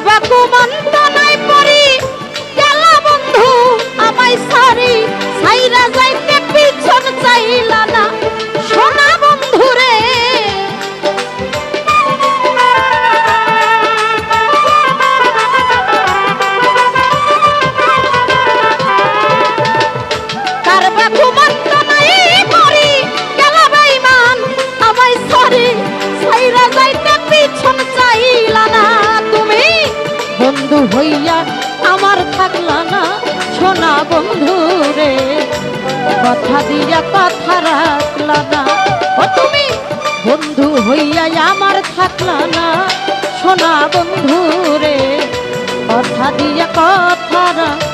Baku মন্ত নাই পরি গেল বন্ধু আমায় সারি সাইরা যাইতে পিছন চাইলা না সোনা বন্ধু রে কার বাকু মন্ত নাই পরি গেল বেঈমান আমায় সারি সাইরা যাইতে পিছন চাইলা না তুমি বন্ধু হইয়া আমার থাকলা না সোনা বন্ধু রে কথা দিয়া কথা রাখলা না ও তুমি বন্ধু হইয়া আমার থাকলা না সোনা বন্ধু রে কথা দিয়া কথা রাখ